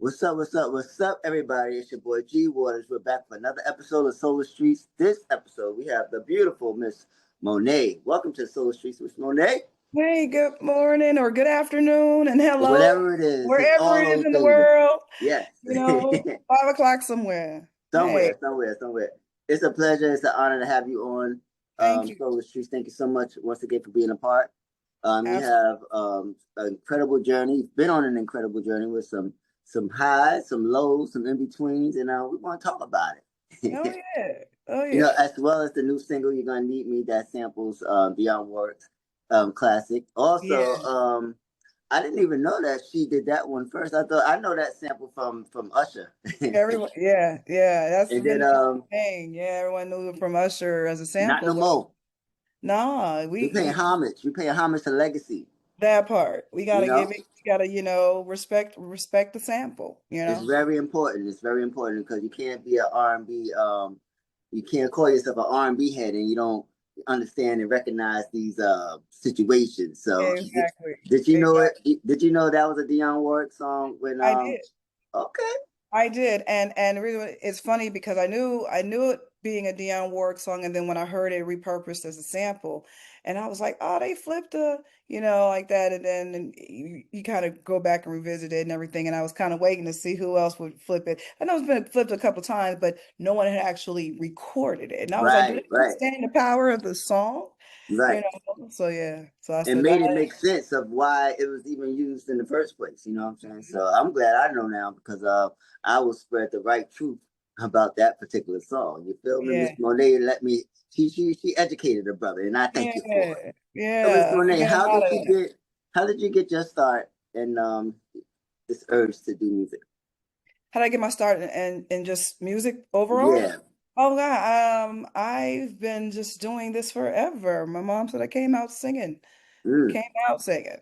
What's up? What's up? What's up, everybody? It's your boy G Waters. We're back for another episode of Solar Streets. This episode, we have the beautiful Miss Monét. Welcome to Solar Streets, Miss Monét. Hey, good morning or good afternoon and hello, Whatever it is, it's wherever all it is those in the things. world, Yes. 5 o'clock somewhere. Hey, somewhere. It's a pleasure. It's an honor to have you on thank you. Solar Streets. Thank you so much once again for being a part. You Absolutely. have an incredible journey. You've been on an incredible journey with some highs, some lows, some in betweens, and we want to talk about Oh it. yeah. Oh yeah. As well as the new single "You're Gonna Need Me" that samples Dionne Warwick's classic. Also, Yeah. I didn't even know that she did that one first. I know that sample from Usher, and Everyone, yeah. That's been then the thing. Yeah, everyone knew it from Usher as a not no sample. more. Nah, We paying homage. We paying homage to legacy. that part. We You gotta give know, it, we gotta, respect the sample, it's very important. It's very important because you can't be an R&B. You can't call yourself an R&B head and you don't understand and recognize these situations. So, Exactly. did you know it? Exactly. Did you know that was a Dionne Warwick song? When I did. okay, I did, and really, it's funny because I knew it being a Dionne Warwick song, and then when I heard it repurposed as a sample, and I was like, oh, they flipped like that, and then you kind of go back and revisit it and everything, and I was kind of waiting to see who else would flip it. I know it's been flipped a couple times, but no one had actually recorded it, and I was like, do right, they right, understand the power of the song? You right. So yeah, so I And said, made it make sense of why it was even used in the first place. You know what I'm saying? So I'm glad I know now because I will spread the right truth about that particular song. You feel me? Miss yeah, Monet let me she educated her brother and I thank you for it. yeah, So Miss yeah, Monet, get him out of there. how did you get your start in this urge to do music? How did I get my start in just music overall? Yeah. Oh God, I've been just doing this forever. My mom said I came out singing, Mm. came out singing.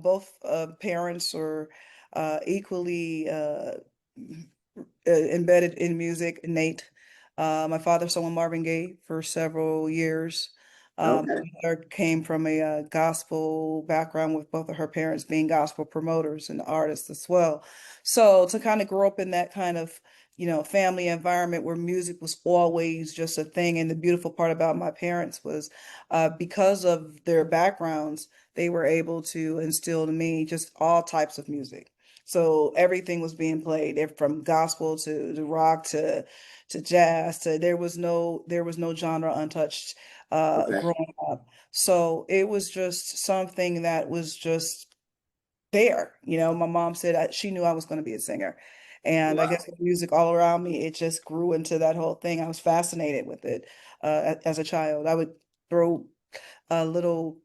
Both parents were equally embedded in music, innate. My father sang with Marvin Gaye for several years. Okay. My mother came from a gospel background with both of her parents being gospel promoters and artists as well. So to kind of grow up in that kind of, family environment where music was always just a thing. And the beautiful part about my parents was because of their backgrounds, they were able to instill in me just all types of music. So everything was being played, from gospel to rock to jazz to there was no genre untouched Okay. growing up. So it was just something that was just there. My mom said she knew I was going to be a singer. And I Wow. guess with music all around me, it just grew into that whole thing. I was fascinated with it as a child. I would throw little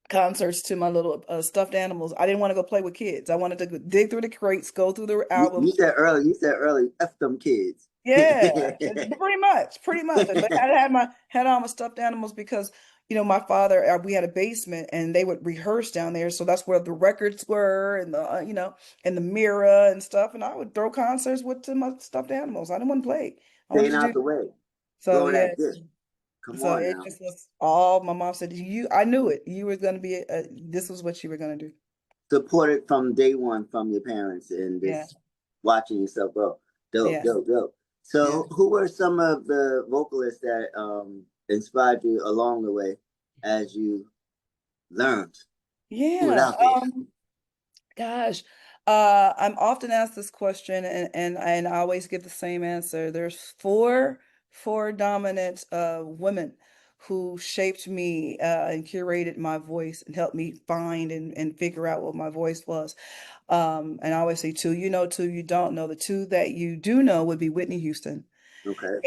concerts to my little stuffed animals. I didn't want to go play with kids. I wanted to dig through the crates, go through the You albums. said early, F them kids. Yeah, pretty much. But I had all my stuffed animals because my father, we had a basement and they would rehearse down there, so that's where the records were and and the mirror and stuff. And I would throw concerts with to my stuffed animals. I didn't want to play. I wanted Staying to out do the way. so. Throwing Yeah, that dish. Come so on it now. just was all. My mom said, "You, I knew it. You were going to be. This was what you were going to do." Supported from day one from your parents and Yeah, just watching yourself grow. Dope, yeah, dope, dope. yeah. So who were some of the vocalists that inspired you along the way as you learned? Threw it Yeah. out there. Gosh, I'm often asked this question, and I always give the same answer. There's four dominant women who shaped me and curated my voice and helped me find and figure out what my voice was. And I always say two you know, two you don't know. The two that you do know would be Whitney Houston Okay.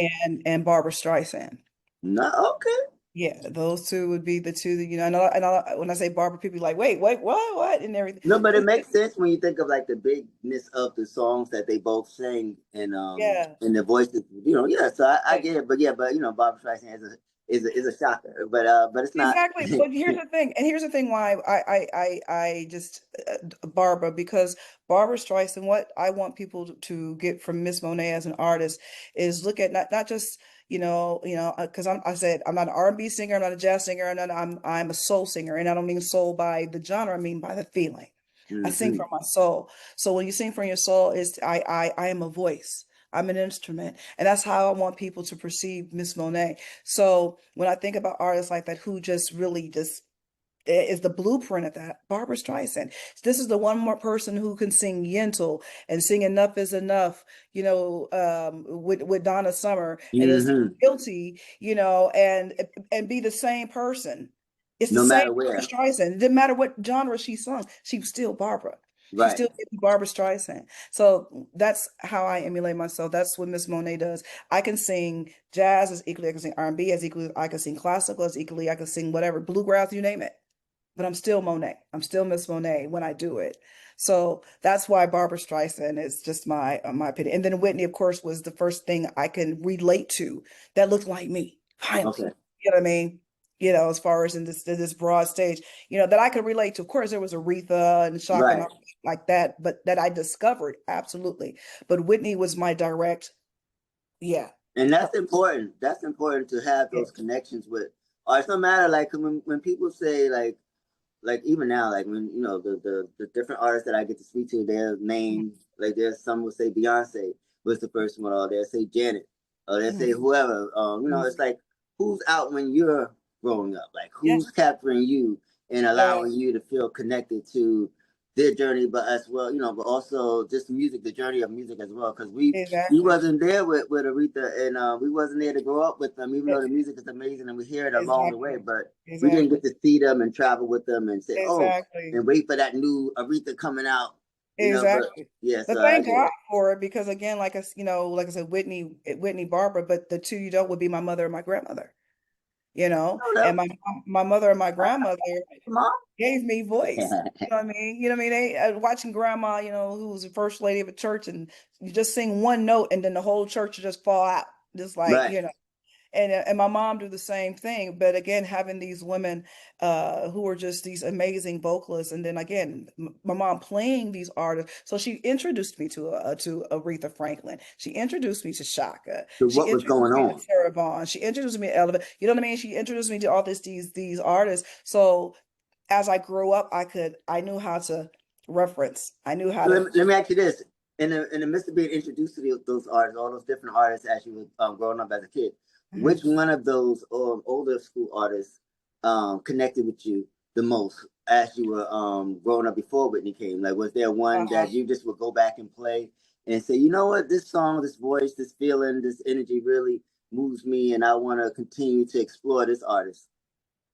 and Barbara Streisand. No, okay. Yeah, those two would be the two that when I say Barbara, people be like, wait, what, and everything. No, but it makes sense when you think of like the bigness of the songs that they both sang Yeah. and their voices, yeah, so I Yeah. get it, but yeah, but Barbara Streisand is a shocker, but it's not. Exactly. But here's the thing, and here's the thing why I just Barbara, because Barbara Streisand, what I want people to get from Miss Monet as an artist is look at not just because I said I'm not an R&B singer, I'm not a jazz singer, I'm a soul singer, and I don't mean soul by the genre, I mean by the feeling. I sing Hmm. from my soul. So when you sing from your soul, is I am a voice. I'm an instrument. And that's how I want people to perceive Miss Monet. So when I think about artists like that who just really just is the blueprint of that, Barbara Streisand. This is the one more person who can sing Yentl and sing Enough is Enough, with Donna Summer and is Hmm. guilty, and be the same person. It's the No same matter Barbara where. Streisand. It didn't matter what genre she sung, she was still Barbara. She Right. still Barbara Streisand. So that's how I emulate myself. That's what Miss Monet does. I can sing jazz as equally I can sing R&B as equally I can sing classical as equally I can sing whatever, bluegrass, you name it, but I'm still Monet. I'm still Miss Monet when I do it. So that's why Barbara Streisand is just my opinion. And then Whitney, of course, was the first thing I can relate to that looked like me. Finally, Okay. you know what I mean? As far as in this broad stage, that I could relate to. Of course, there was Aretha and Shaka and Right. all like that, but that I discovered absolutely. But Whitney was my direct, yeah, And that's important. That's important to have yeah, those connections with. Or it's no matter like when people say like even now, like when the different artists that I get to speak to, their mhm, names, like there's some will say Beyonce was the first one, or they'll say Janet, or they'll say mhm, whoever. It's mhm. like who's out when you're growing up, like Yeah, who's capturing you and yeah, allowing you to feel connected to their journey, but as well, but also just music, the journey of music as well, because we exactly. wasn't there with Aretha, and we wasn't there to grow up with them, even Yeah, though the music is amazing and we hear it along the way, exactly. but we didn't Exactly. get to see them and travel with them and say, oh, Exactly. and wait for that new Aretha coming out, but Exactly. yeah, But so I thank get God it. for it because again, like I said, Whitney Barbara, but the two you don't would be my mother and my grandmother, No, no, and my mother and my grandmother come on. gave me voice. You know what I mean? You know what I mean? They watching grandma, who was the first lady of a church, and you just sing one note, and then the whole church would just fall out, just like Right. and my mom do the same thing. But again, having these women who are just these amazing vocalists, and then again, my mom playing these artists. So she introduced me to Aretha Franklin. She introduced me to Shaka. So She what was introduced going me to on? Sarah Vaughan. She introduced me to Elevate. You know what I mean? She introduced me to all these artists. So as I grew up, I knew how to reference. I knew how So to. let me ask you this. In the midst of being introduced to those artists, all those different artists as you were growing up as a kid, which Mhm. one of those older school artists connected with you the most as you were growing up before Whitney came? Like, was there one Uh, that you just would go back and play and say, you know what, this song, this voice, this feeling, this energy really moves me, and I want to continue to explore this artist?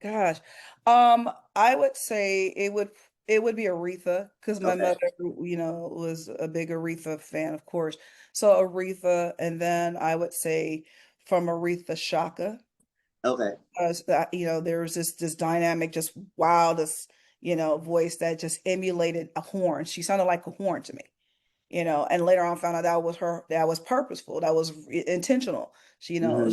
Gosh, I would say it would be Aretha because my Okay, mother, was a big Aretha fan, of course. So Aretha, and then I would say from Aretha Shaka, okay, there was this dynamic, just wildest, voice that just emulated a horn. She sounded like a horn to me. And later on found out that was purposeful, that was intentional. hmm,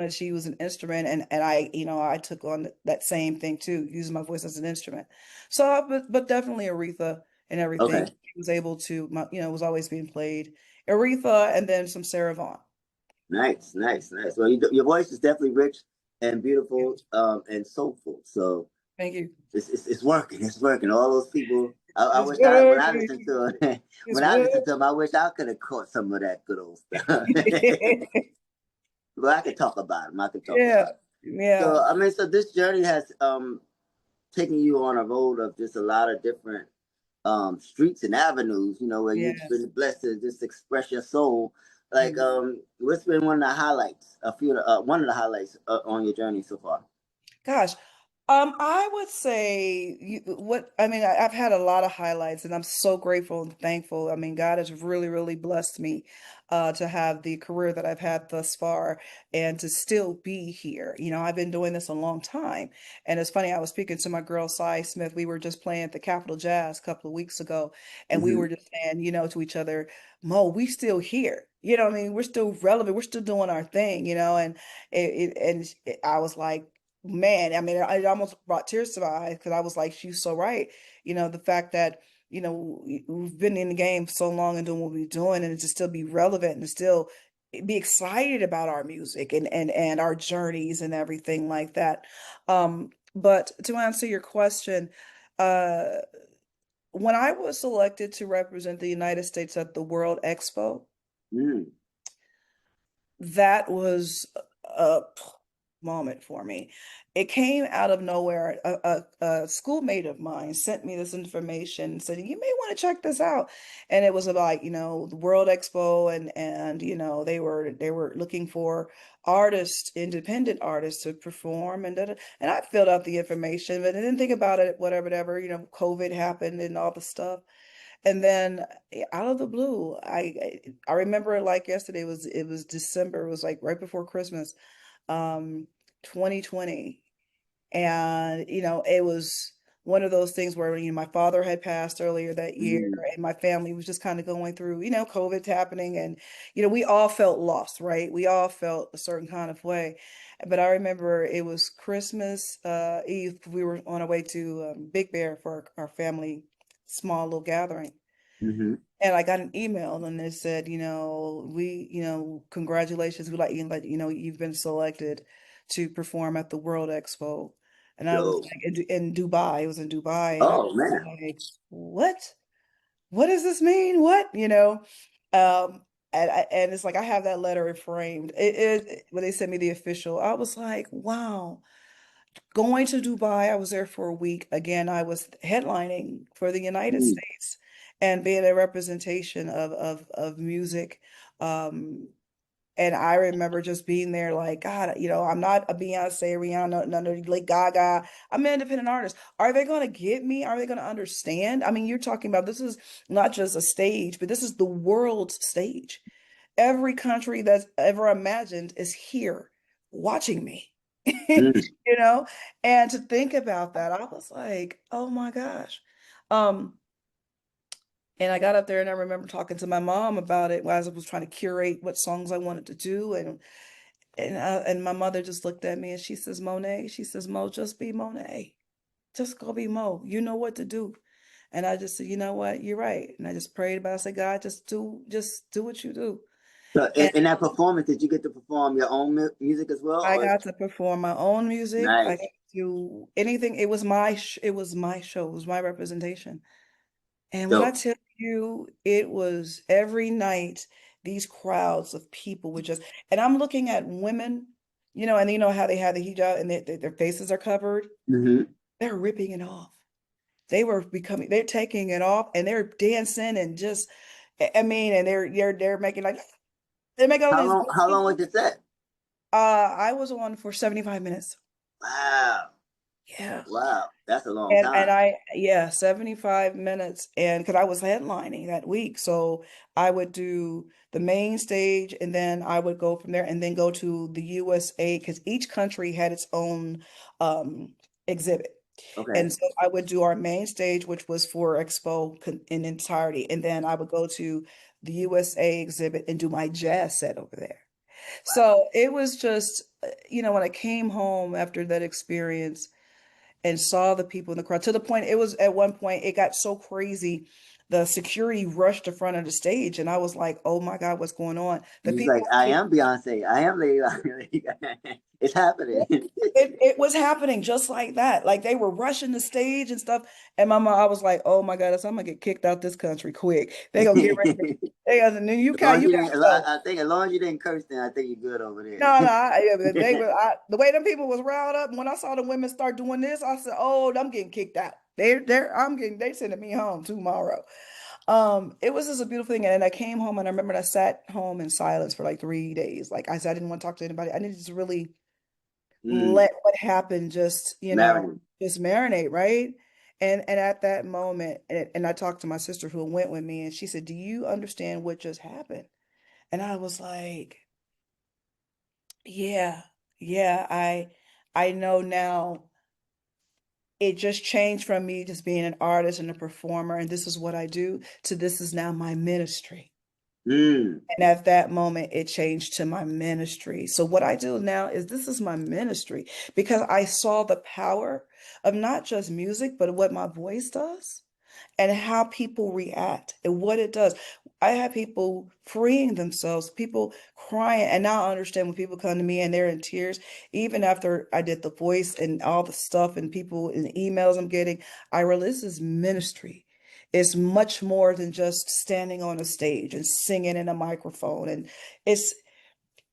She was an instrument, and I took on that same thing too, using my voice as an instrument. So, but definitely Aretha and everything. okay. She was able to, was always being played. Aretha and then some Sarah Vaughan. Nice, nice, nice. Well, your voice is definitely rich and beautiful, and soulful. So Thank you. it's working. It's working. All those people. I It's wish when I working. listened to it, It's when I working. listened to them, I wish I could have caught some of that good old stuff. But I could talk about them. I could talk Yeah. about it. Yeah. So I mean, so this journey has taken you on a road of just a lot of different streets and avenues, where you've Yes. been blessed to just express your soul. Like, Mhm. what's been one of the highlights, one of the highlights on your journey so far? Gosh, I would say I mean, I've had a lot of highlights and I'm so grateful and thankful. I mean, God has really, really blessed me to have the career that I've had thus far and to still be here. I've been doing this a long time. And it's funny, I was speaking to my girl, Cy Smith. We were just playing at the Capitol Jazz a couple of weeks ago, and we Hmm. were just saying, to each other, Mo, we still here. What I mean? We're still relevant. We're still doing our thing, and I was like, man, I mean, it almost brought tears to my eyes because I was like, she's so right. The fact that, we've been in the game so long and doing what we're doing and to still be relevant and to still be excited about our music and our journeys and everything like that. But to answer your question, uh, when I was selected to represent the United States at the World Expo, Mm, that was a moment for me. It came out of nowhere. A schoolmate of mine sent me this information and said, "You may want to check this out." And it was about, the World Expo, and they were looking for artists, independent artists to perform, and I filled out the information, but I didn't think about it, whatever, COVID happened and all the stuff. And then out of the blue, I remember it like yesterday. It was December. It was like right before Christmas, um, 2020, and it was one of those things where my father had passed earlier that year, mm, and my family was just kind of going through COVID happening, and we all felt lost, right? We all felt a certain kind of way. But I remember it was Christmas Eve. We were on our way to Big Bear for our family small little gathering. mm-hmm. And I got an email and it said, congratulations. We you've been selected to perform at the World Expo. And I was So, like, in Dubai, it was in Dubai. And I oh was man. like, what? What does this mean? What? Um, and it's like, I have that letter framed. When they sent me the official, I was like, wow. Going to Dubai, I was there for a week. Again, I was headlining for the United Mm, States and being a representation of music. Um, and I remember just being there like, God, I'm not a Beyonce, Rihanna, none of Lady Gaga. I'm an independent artist. Are they going to get me? Are they going to understand? I mean, you're talking about, this is not just a stage, but this is the world's stage. Every country that's ever imagined is here watching me. mm, you know and to think about that, I was like, oh my gosh. Um and I got up there and I remember talking to my mom about it as I was trying to curate what songs I wanted to do, and my mother just looked at me and she says, Monet, she says, Mo, just be Monet, just go be Mo, you know what to do. And I just said, you know what, you're right. And I just prayed about it. I said, God, just do what you do. so in that performance, did you get to perform your own music as well, I or got to perform my own music. I got nice? to do anything. It was my show. It was my representation. And when I So, tell you, it was every night, these crowds of people would just, and I'm looking at women, and you know how they have the hijab and their faces are covered. hmm. They're ripping it off. They're taking it off and they're dancing and just, I mean, and they're making like, they're making all How these long? How long was moves. the set? I was on for 75 minutes. Wow, Yeah. wow, that's a long And time. yeah, 75 minutes. And because I was headlining that week. So I would do the main stage and then I would go from there and then go to the USA because each country had its own exhibit. Okay, And so I would do our main stage, which was for Expo in entirety. And then I would go to the USA exhibit and do my jazz set over there. So it was just, when I came home after that experience, and saw the people in the crowd, to the point it was, at one point it got so crazy, the security rushed the front of the stage and I was like, oh my God, what's going on? The he's people like, I am Beyonce. I am Lady Gaga. It's happening. it was happening just like that. Like they were rushing the stage and stuff. And I was like, oh my God, I'm gonna get kicked out this country quick. They gonna get ready. They gonna, you As long can't, as you you gotta didn't, go. I think as long as you didn't curse, then I think you're good over No, no, there. the way them people was riled up. And when I saw the women start doing this, I said, "Oh, I'm getting kicked out. They sending me home tomorrow." It was just a beautiful thing, and I came home and I remember I sat home in silence for like 3 days. Like I said, I didn't want to talk to anybody. I needed to really Mm, let what happened just, married. just marinate, right? And at that moment, and I talked to my sister who went with me, and she said, "Do you understand what just happened?" And I was like, yeah, yeah, I know now. It just changed from me just being an artist and a performer, and this is what I do, to this is now my ministry. Mm, And at that moment, it changed to my ministry. So what I do now is this is my ministry because I saw the power of not just music, but what my voice does and how people react and what it does. I have people freeing themselves, people crying, and now I understand when people come to me and they're in tears, even after I did the voice and all the stuff and people and emails I'm getting, I realize this is ministry. it's much more than just standing on a stage and singing in a microphone. And it's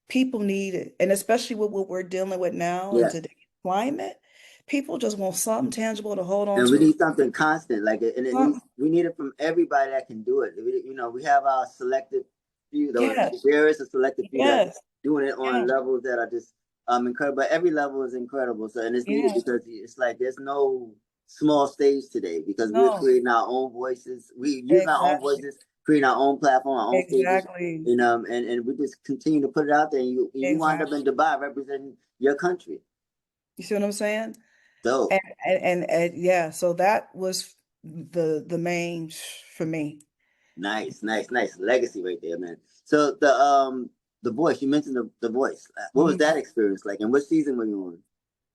people need it. And especially with what we're dealing with now in Yeah. today's climate, people just want something tangible to hold on And we to. need something constant, like, and it needs, Something. we need it from everybody that can do it. We have our selective few, though. Yes, There is a selective few that's yes, doing it on yes, levels that are just incredible. But every level is incredible. So, and it's needed yes. because it's like there's no small stage today because we're No, creating our own voices. We use our own exactly, voices, creating our own platform, our own stages, exactly, and we just continue to put it out there. And you wind up exactly. in Dubai representing your country. You see what I'm saying? So And yeah, so that was the main for me. nice, nice, nice legacy right there, man. So the voice you mentioned the voice. What was Mhm. that experience like, and what season were you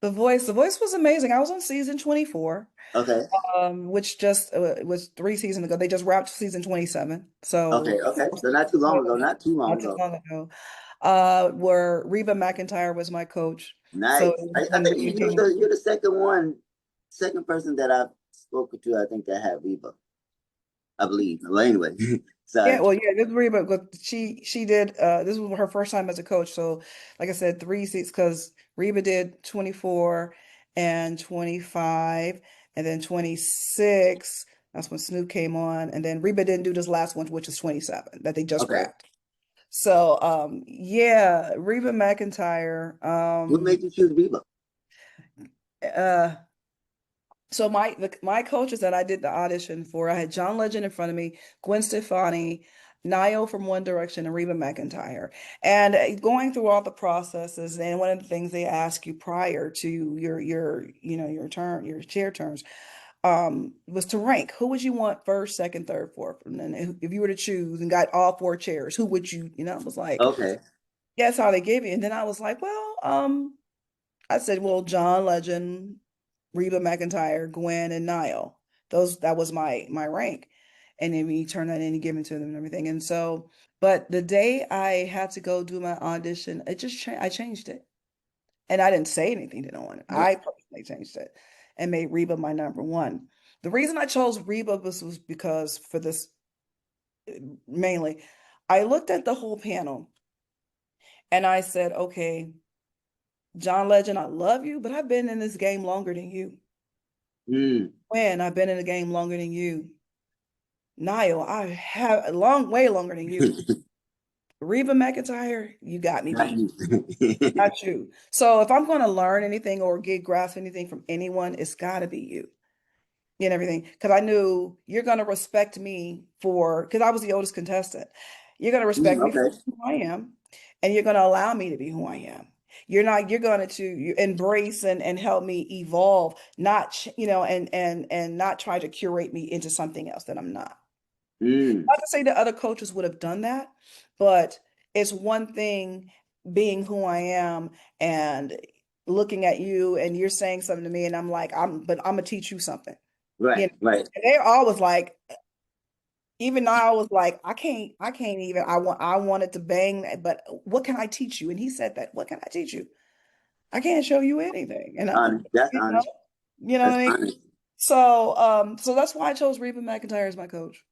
The Voice was amazing. I was on season 24, on? Okay, which just was 3 seasons ago. They just wrapped season 27. okay, So okay. So not too long ago, not too long not too ago. long ago. Where Reba McEntire was my coach. So it Nice. was I when think we became you're the second person that I've spoken to. I think that had Reba. I believe. Well, anyway, yeah, so well, yeah, this is Reba, but she did this was her first time as a coach. So like I said, 3 seats because Reba did 24 and 25 and then 26. That's when Snoop came on. And then Reba didn't do this last one, which is 27 that they just okay. wrapped. So yeah, Reba McEntire. What made you choose Reba? Uh So my coaches that I did the audition for, I had John Legend in front of me, Gwen Stefani, Niall from One Direction, and Reba McEntire. And going through all the processes, and one of the things they ask you prior to your chair turns, was to rank. Who would you want first, second, third, fourth? And then if you were to choose and got all four chairs, who would you? I was like, Okay. yeah, that's how they gave you. And then I was like, well, I said, well, John Legend, Reba McEntire, Gwen, and Niall. That was my rank. And then we turned that in and give it to them and everything. And so, but the day I had to go do my audition, it just changed. I changed it. And I didn't say anything to no one. Right. I personally changed it and made Reba my number one. The reason I chose Reba was because for this mainly, I looked at the whole panel and I said, okay, John Legend, I love you, but I've been in this game longer than you. Mm. When I've been in the game longer than you. Niall, I have a long way longer than you. Reba McEntire, you got me Not beat. you. Not you. So if I'm going to learn anything or get grasp anything from anyone, it's got to be you and everything. Because I knew you're going to respect me because I was the oldest contestant. You're going to respect me for Okay. who I am, and you're going to allow me to be who I am. You're going to embrace and help me evolve, not, and not try to curate me into something else that I'm not. Mm. Not to say that other coaches would have done that, but it's one thing being who I am and looking at you and you're saying something to me and I'm like, but I'm gonna teach you something. Right. Right. And they're always like, even now I was like, I can't even, I wanted to bang, but what can I teach you? And he said that, what can I teach you? I can't show you anything. And Honest. That's you know, honest. you know what That's I mean? honest. So that's why I chose Reba McEntire as my coach.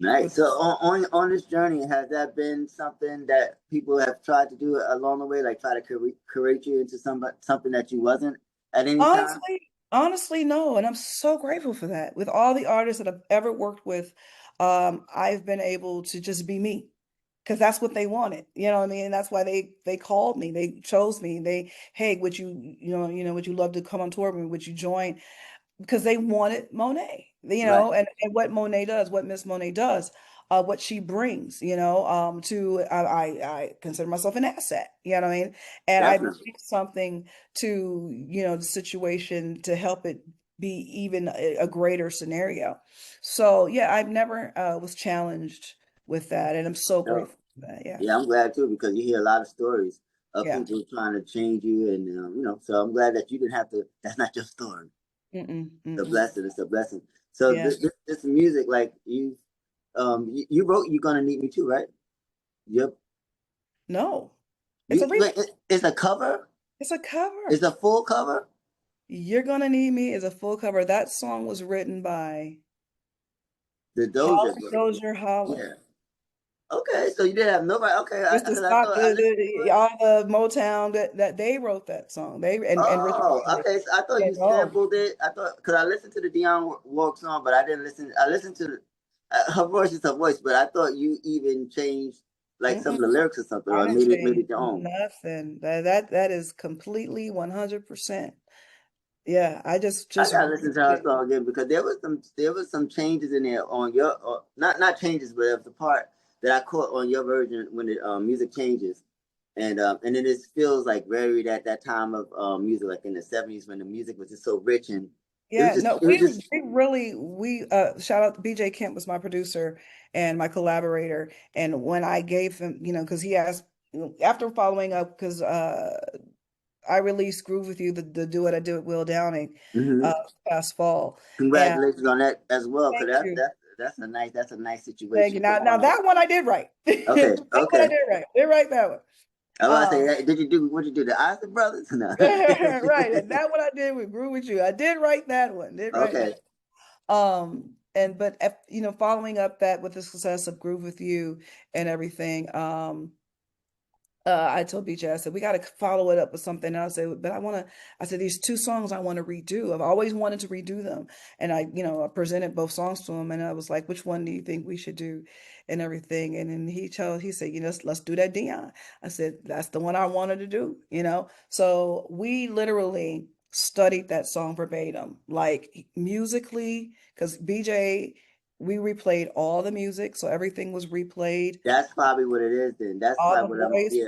Right. So on this journey, has that been something that people have tried to do along the way, like try to create you into something that you wasn't at any time? Honestly, no. And I'm so grateful for that. With all the artists that I've ever worked with, I've been able to just be me because that's what they wanted. You know what I mean? And that's why they called me, they chose me. Hey, would you love to come on tour with me? Would you join? Because they wanted Monet, Right. and what Monet does, what Miss Monet does, what she brings, to I consider myself an asset, you know what I mean? And I bring Definitely. something to, the situation to help it be even a greater scenario. So yeah, I've never was challenged with that, and I'm so So, grateful for that. Yeah, yeah, I'm glad too because you hear a lot of stories of yeah. people trying to change you, and so I'm glad that you didn't have to. That's not your story. Mm-mm, It's a mm-mm. blessing. It's a blessing. So Yeah. this music, like you wrote "You're Gonna Need Me Too," right? Yep. No, it's a remake. It's a cover. It's a It's cover. a full cover. You're Gonna Need Me is a full cover. That song was written by The Dozier Holler, brothers. Dozier, holler. Yeah. Okay, so you didn't have nobody. Okay, Mr. because I Scott, thought I listened to it. all the Motown that they wrote that song. They and Richard Oh, Riley. okay. So I thought Yeah, you no. sampled it. I thought because I listened to the Dionne Warwick song, but I didn't listen. I listened to her voice is her voice, but I thought you even changed like some of the Mm-mm. lyrics or something, I or didn't made change it your own. nothing. That is completely 100%. Yeah, I I just gotta listen to her really, song again because there was some changes in there on your not changes, but it was the part that I caught on your version when the music changes, and then it feels like very that time of music like in the 70s when the music was just so rich and yeah, no, it was just we really we shout out BJ Kemp was my producer and my collaborator. And when I gave him, because he asked after following up, because I released Groove With You, the duet I did with Will Downing, uh mhm. past fall. And Congratulations on that as well, because thank you. that's a nice Thank you. situation. Come Now on now. that one I did right. Okay, That one I okay. did right. Did right that one. I was about to Um, say, did you do what you do? The Oscar Brothers? No. right. And that one I did with Groove With You. I did right that one. Did right Okay. that. And but following up that with the success of Groove With You and everything, I told BJ, I said, we got to follow it up with something. And I said, but I said, these two songs I want to redo. I've always wanted to redo them. And I presented both songs to him and I was like, which one do you think we should do and everything? And then he said, let's do that Dionne. I said, that's the one I wanted to do. So we literally studied that song verbatim, like musically, because BJ, we replayed all the music. So everything was replayed, That's probably what it is then. That's all the probably what I'm voice. yeah.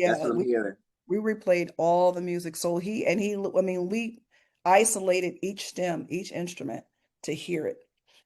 That's Yeah, what I'm hearing. we replayed all the music. So I mean, we isolated each stem, each instrument to hear it.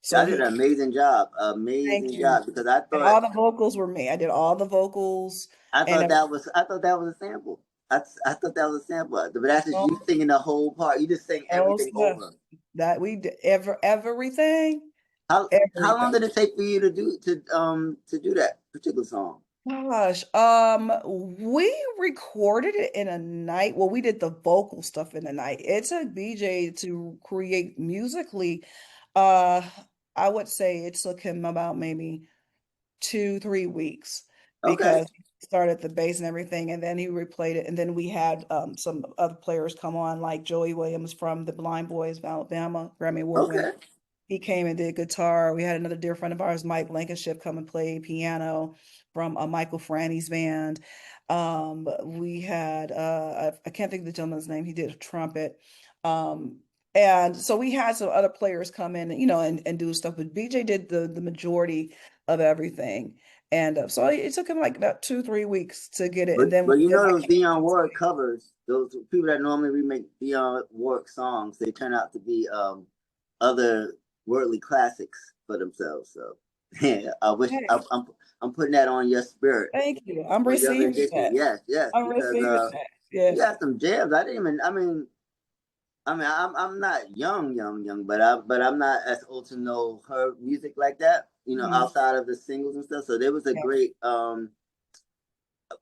So Y'all did he, an amazing job. thank Amazing you. job. Because And all the vocals were me. I did all the vocals and I thought that was a sample. I thought that was a sample. But that's just you oh, singing the whole part. You just sing oh, everything snap. over. That we did everything, How long everything. did it take for you to do that particular song? Gosh, we recorded it in a night. Well, we did the vocal stuff in the night. It took BJ to create musically. Uh, I would say it took him about maybe 2, 3 weeks Okay. because he started the bass and everything, and then he replayed it. And then we had some other players come on, like Joey Williams from the Blind Boys of Alabama, Grammy Award winner. Okay. He came and did guitar. We had another dear friend of ours, Mike Blankenship, come and play piano from Michael Franny's band. We had I can't think of the gentleman's name. He did a trumpet. Um, and so we had some other players come in, and do stuff. But BJ did the majority of everything. And so it took him like about 2, 3 weeks to get it. And But you then know I those came Dionne on Warwick stage. covers, those people that normally remake Dionne Warwick songs, they turn out to be other worldly classics for themselves. So yeah, I wish Hey, I'm putting that on your spirit, thank you. I'm on your receiving rendition. that. Yes, yes, I'm because receiving that. you Yes. got some jams. I didn't even. I'm not young, but I'm not as old to know her music like that. You know, Mhm. outside of the singles and stuff. So there was a Yeah. great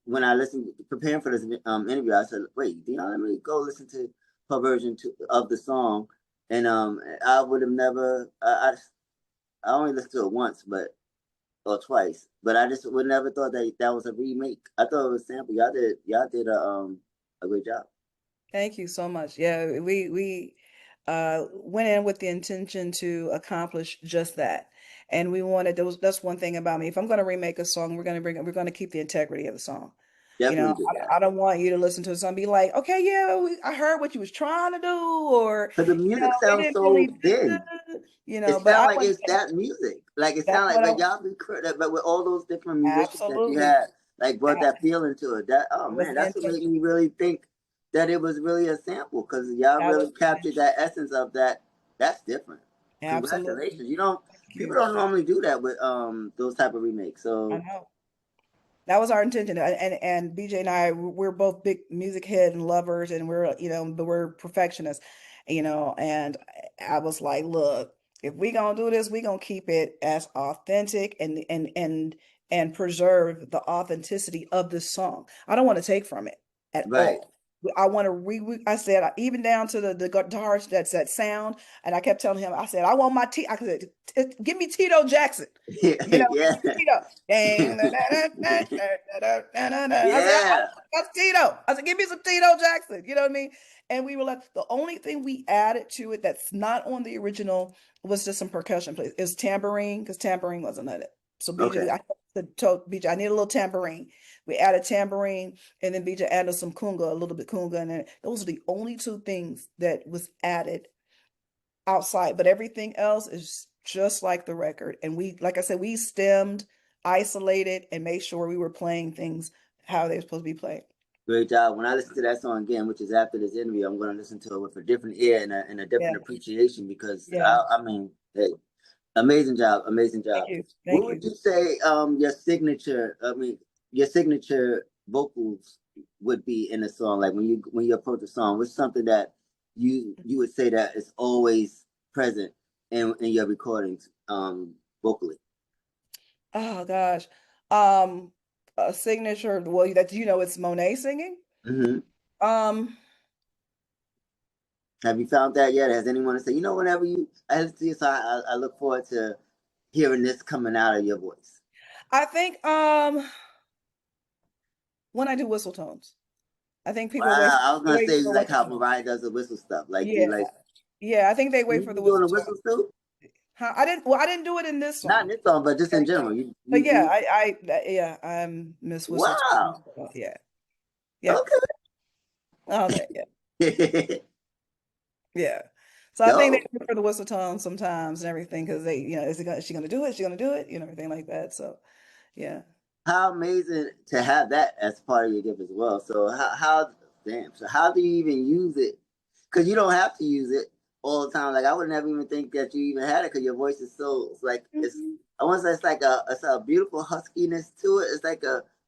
when I listened preparing for this interview, I said, "Wait, Dionne, let me go listen to her of the song." And I would have never. I only listened to it once, but or twice, but I just would never thought that that was a remake. I thought it was a sample. Y'all did a great job. Thank you so much. Yeah, we went in with the intention to accomplish just that. And we wanted that's one thing about me. If I'm going to remake a song, we're going to keep the integrity of the song. Definitely did that. I don't want you to listen to a song and be like, okay, yeah, I heard what you was trying to do, or Because the music it sounds didn't so really, thin. It but sounds I like want it's that music. Like it that's sounds like what I but y'all be but with all those different musicians that you absolutely, had, like brought that feeling to it. That oh it was man, the that's what made intention. me really think that it was really a sample because y'all That was really captured that essence of that. That's different. absolutely. Congratulations. You don't Thank people you. don't normally do that with those type of remakes. I So know. That was our intention. And BJ and I, we're both big music head and lovers, and but we're perfectionists, and I was like, look, if we gonna do this, we gonna keep it as authentic and preserve the authenticity of this song. I don't want to take from it at right. all. I want to I said, even down to the guitar, that's that sound. And I kept telling him, I said, I want my I said, give me Tito Jackson. Yeah, You know, yeah, Tito. Dang, da, da, da, da, da, da, da. I said, yeah. that's Tito. I said, give me some Tito Jackson. You know what I mean? And we were like, the only thing we added to it that's not on the original was just some percussion plays. Is tambourine, because tambourine wasn't on it. So BJ, Okay, I told BJ, I need a little tambourine. We added tambourine, and then BJ added some kunga, a little bit kunga, and then those are the only two things that was added outside. But everything else is just like the record. And we, like I said, we stemmed, isolated, and made sure we were playing things how they were supposed to be played. great job. When I listen to that song again, which is after this interview, I'm going to listen to it with a different ear and a Yeah, different appreciation because yeah. I mean, hey, amazing job, amazing Thank job. you, What thank would you. you say your signature? I mean, your signature vocals would be in a song. Like when you approach a song, what's something that you would say that is always present in your recordings, vocally. Oh gosh, um, a signature. Well, that it's Monet singing. Hmm. Um, Have you found that yet? Has anyone said, whenever I listen to this, I look forward to hearing this coming out of your voice. I think when I do whistle tones, I think people Wow, I was gonna wait say for like whistle how tones. Mariah does the whistle stuff. Like you Yeah, like yeah, I think they wait you for be the doing whistle the tone. whistles too? Huh? I didn't. Well, I didn't do it in this Not in song. this song, but just in Yeah. general. But yeah, yeah, I'm Miss Whistle Tone. Wow. Yeah, yeah. Okay. Okay, yeah, yeah. So I think they Dope. wait for the whistle tone sometimes and everything because they, is she gonna do it? Is she gonna do it? Everything like that. So yeah. How amazing to have that as part of your gift as well. So how damn. So how do you even use it? Because you don't have to use it all the time. Like I would never even think that you even had it because your voice is so it's like it's. Mhm. I want to say it's a beautiful huskiness to it. It's like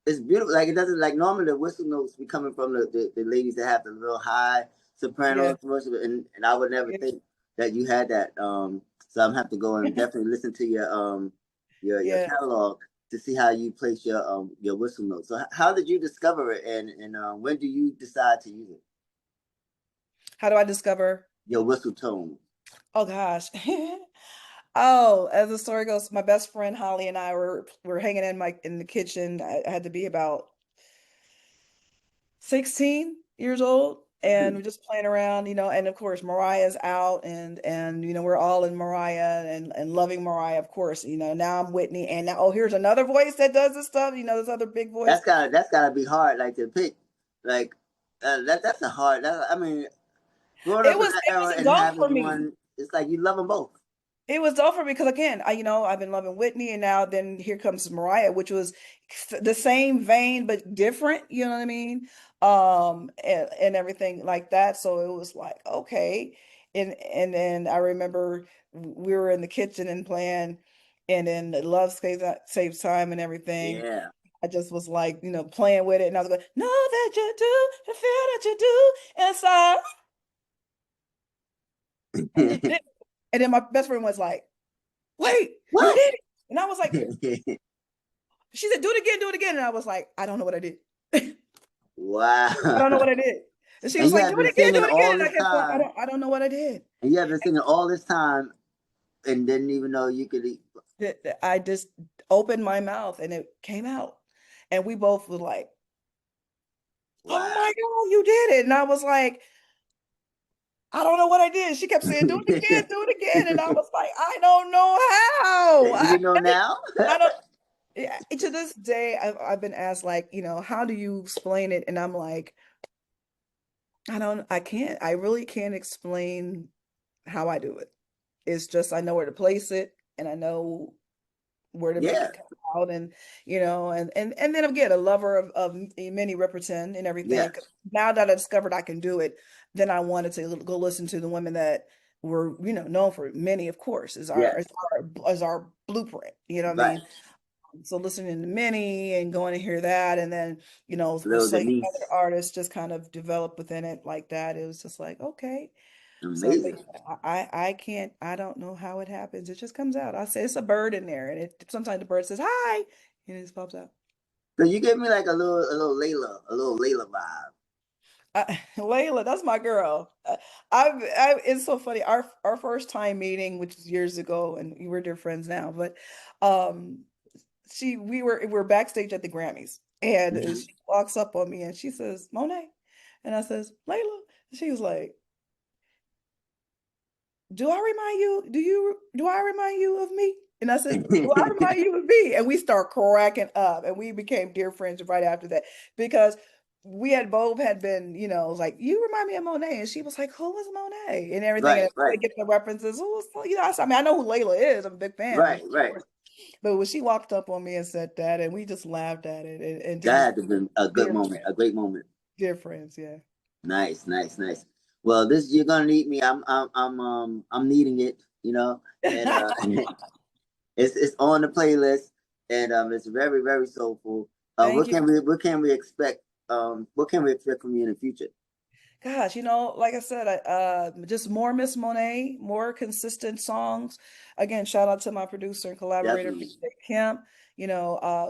it's beautiful. Like it doesn't like normally the whistle notes be coming from the ladies that have the real high Yeah, sopranos, and I would never yeah, think that you had that. So I'm have to go and definitely listen to your yeah. catalog to see how you place your whistle notes. So how did you discover it, and when do you decide to use it? How do I discover? Your whistle tone. Oh gosh. Oh, as the story goes, my best friend Holly and I were hanging in the kitchen. I had to be about 16 years old, and we're just playing around, and of course Mariah's out, and we're all in Mariah and loving Mariah, of course. Now I'm Whitney, and now, oh, here's another voice that does this stuff, this other big voice. That's gotta be hard, like to pick, like that's a hard. I mean, growing It up in was that it era was and dope for having me. one, it's like you love them both. It was dope for me because again, I've been loving Whitney, and now then here comes Mariah, which was the same vein but different. You know what I mean? And everything like that. So it was like okay, and then I remember we were in the kitchen and playing, and then the love saves time and everything. Yeah. I just was like playing with it, and I was going, know that you do, and feel that you do inside, and you did. And then my best friend was like, wait, you What? did it. And I was like, she said, do it again. And I was like, I don't know what I did. I don't know Wow. what I did. And she And was you like, have been do singing it again. all And I this kept going, time, I don't know what I did. and you have been singing all this time, and didn't even know you could. I just opened my mouth and it came out. And we both were like, oh Wow. my God, you did it. And I was like, I don't know what I did. She kept saying, do it again. And I was like, I don't know how. You know now? I don't. Yeah, to this day, I've been asked like, how do you explain it? And I'm like, I can't. I really can't explain how I do it. It's just I know where to place it and I know where to make Yeah. it come out, and and then again a lover of many repertoire and everything. Yes. 'Cause now that I discovered I can do it, then I wanted to go listen to the women that were known for many, of course, is our Yes. our blueprint. You know what I Right. mean? So listening to Minnie and going to hear that, and then with Little like other Denise. artists just kind of develop within it like that. It was just like okay. So, but Amazing. yeah, I can't, I don't know how it happens. It just comes out. I say it's a bird in there, and it sometimes the bird says hi, and it just pops out. So you give me like a little Layla vibe. Layla, that's my girl. It's so funny. Our first time meeting, which was years ago, and we're dear friends now. But um, we're backstage at the Grammys, and Hmm. she walks up on me and she says, "Monet," and I says, "Layla." She was like, "Do I remind you? Do I remind you of me?" And I said, "Do I remind you of me?" And we start cracking up, and we became dear friends right after that because we had both had been, like, "You remind me of Monet," and she was like, "Who was Monet?" and everything, and Right, I right, get the references. Who was, I mean, I know who Layla is. I'm a big fan, of right, right. course. But when she walked up on me and said that, and we just laughed at it, and That just had to be a good dear moment, friends, a great moment. dear friends, yeah. Nice, nice, nice. Well, this you're gonna need me. I'm needing it. And it's on the playlist, and it's very, very soulful. Thank you. What can we expect? What can we expect from you in the future? Gosh, like I said, just more Miss Monet, more consistent songs. Again, shout out to my producer and collaborator, Definitely. BJ Kemp.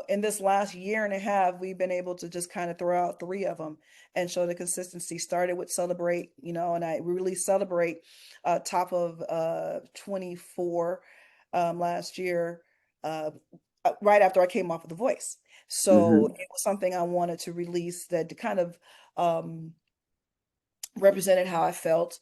In this last year and a half, we've been able to just kind of throw out three of them and show the consistency. Started with Celebrate, and I really Celebrate top of 24 last year, uh, right after I came off of The Voice. So Hmm. it was something I wanted to release that kind of represented how I felt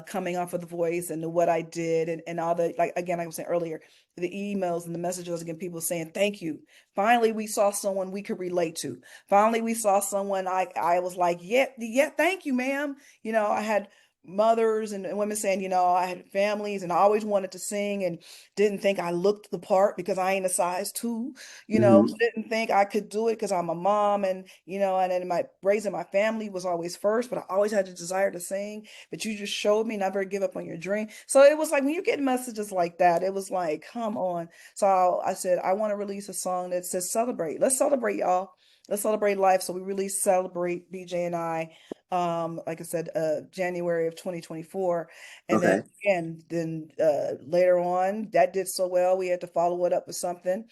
coming off of The Voice and what I did and all the, like, again, like I was saying earlier, the emails and the messages, again, people saying thank you. Finally we saw someone we could relate to. Finally we saw someone I was like, yeah, yeah, thank you, ma'am. I had mothers and women saying, I had families and I always wanted to sing and didn't think I looked the part because I ain't a size 2, Hmm. didn't think I could do it because I'm a mom, and and then my raising my family was always first, but I always had the desire to sing. But you just showed me never give up on your dream. So it was like when you get messages like that, it was like, come on. So I said, I want to release a song that says celebrate. Let's celebrate, y'all. Let's celebrate life. So we released Celebrate, BJ and I, like I said, January of 2024. And then Okay. again, later on, that did so well, we had to follow it up with something.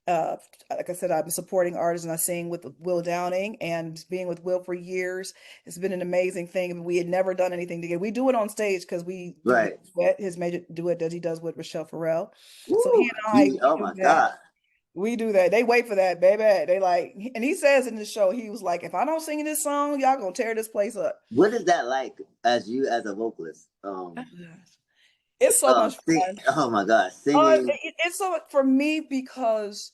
Uh, like I said, I've been supporting artists and I sing with Will Downing, and being with Will for years. It's been an amazing thing. We had never done anything together. We do it on stage because we do the Right. duet, his major duet that he does with Rochelle Farrell. So he Woo. and I, Gee, we oh do my that. God. We do that. They wait for that, baby. They like, and he says in the show, he was like, if I don't sing this song, y'all gonna tear this place up. What is that like as you as a vocalist? It's so much fun. Oh my God, Uh, singing. it's so for me because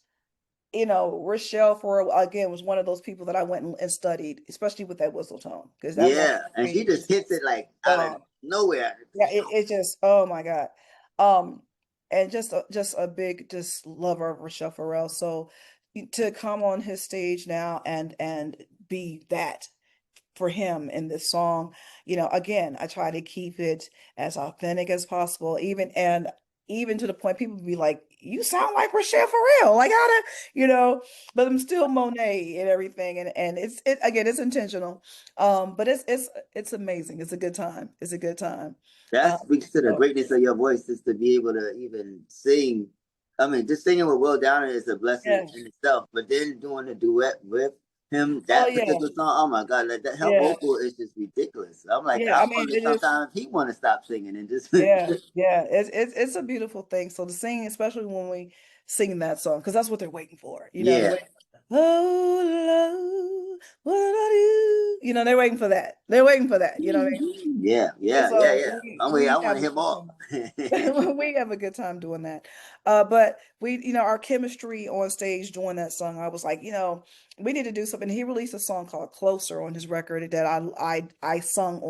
Rochelle for again was one of those people that I went and studied, especially with that whistle tone, because that woman, Yeah, and she is just hits it like out of um, nowhere. yeah, it just, oh my God. Um, and just a big just lover of Rochelle Farrell. So to come on his stage now and be that for him in this song. Again, I try to keep it as authentic as possible, even to the point people be like, "You sound like Rochelle Farrell." Like how to, but I'm still Monet and everything, and it again, it's intentional. But it's amazing. It's a good time. It's a good time. That speaks to the So greatness of your voice, is to be able to even sing. I mean, just singing with Will Downer is a blessing yeah. in itself. But then doing a duet with him, Oh that yeah. particular song, oh my God, like that her Yeah. vocal is just ridiculous. I'm like, Yeah. I I mean, wonder it is. sometimes he want to stop singing and just Yeah, yeah, it's a beautiful thing. So the singing, especially when we sing that song, because that's what they're waiting for. They're yeah. waiting. Oh, love, what about you? They're waiting for that. They're waiting for that. You know what I mean? Yeah, And yeah, yeah, so yeah. we I'm wait, I we want have to a hear good more. time. We have a good time doing that. But our chemistry on stage doing that song, I was like, we need to do something. He released a song called "Closer" on his record that I sung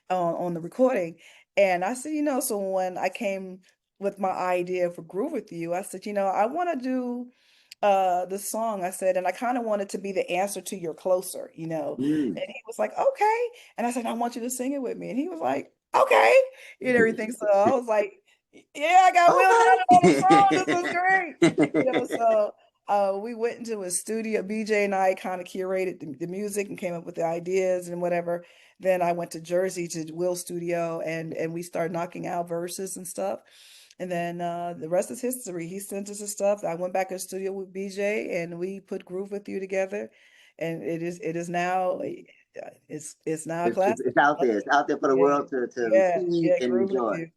on the recording, and I said, so when I came with my idea for Groove with You, I said, I want to do this song. I said, and I kind of wanted to be the answer to your Closer. Mm. And he was like, okay. And I said, I want you to sing it with me. And he was like, okay, and everything. So I was like, yeah, I got Will Okay. Downing on the song. This is great. So we went into a studio. BJ and I kind of curated the music and came up with the ideas and whatever. Then I went to Jersey to Will's studio, and we started knocking out verses and stuff. And then the rest is history. He sent us his stuff. I went back to the studio with BJ and we put Groove with You together. And it is now. It's now a classic. It's out there. It's out there for the Yeah, world to yeah, receive yeah. and Grew with enjoy. you.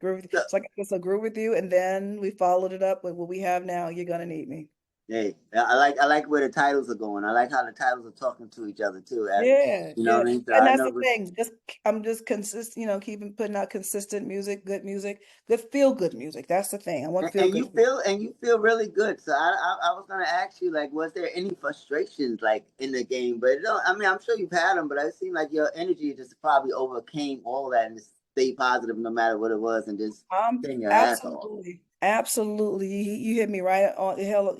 Grew with you. So, So I guess I grew with you, and then we followed it up with what we have now. You're gonna need me. hey, I like where the titles are going. I like how the titles are talking to each other too. As Yeah, you know yeah. what I mean. So And I that's know, the thing. Just I'm just consistent, keeping putting out consistent music, good feel good music. That's the thing. I want feel good. and you feel really good. So I was gonna ask you like, was there any frustrations like in the game? But it don't, I mean, I'm sure you've had them, but it seemed like your energy just probably overcame all that and just stay positive no matter what it was and just sing your ass off. Absolutely, absolutely. You hit me right on the hell,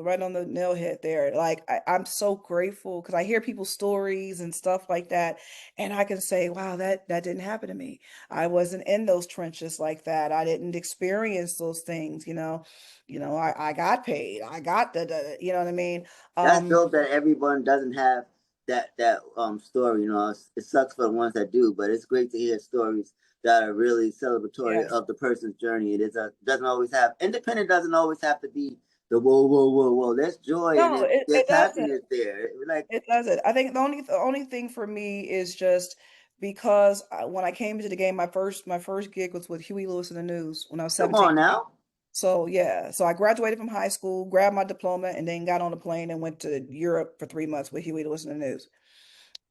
right on the nail head there. Like I'm so grateful because I hear people's stories and stuff like that, and I can say, wow, that didn't happen to me. I wasn't in those trenches like that. I didn't experience those things, I got paid. I got you know what I mean? That's Um, dope that everyone doesn't have that story. You know, it sucks for the ones that do, but it's great to hear stories that are really celebratory yes. of the person's journey. Doesn't always have independent doesn't always have to be the whoa. There's joy and No, it there's doesn't. happiness there. Like, It doesn't. I think the only thing for me is just because when I came into the game, my first gig was with Huey Lewis in the News when I was come 17. on now. So yeah, so I graduated from high school, grabbed my diploma, and then got on a plane and went to Europe for 3 months with Huey Lewis in the News.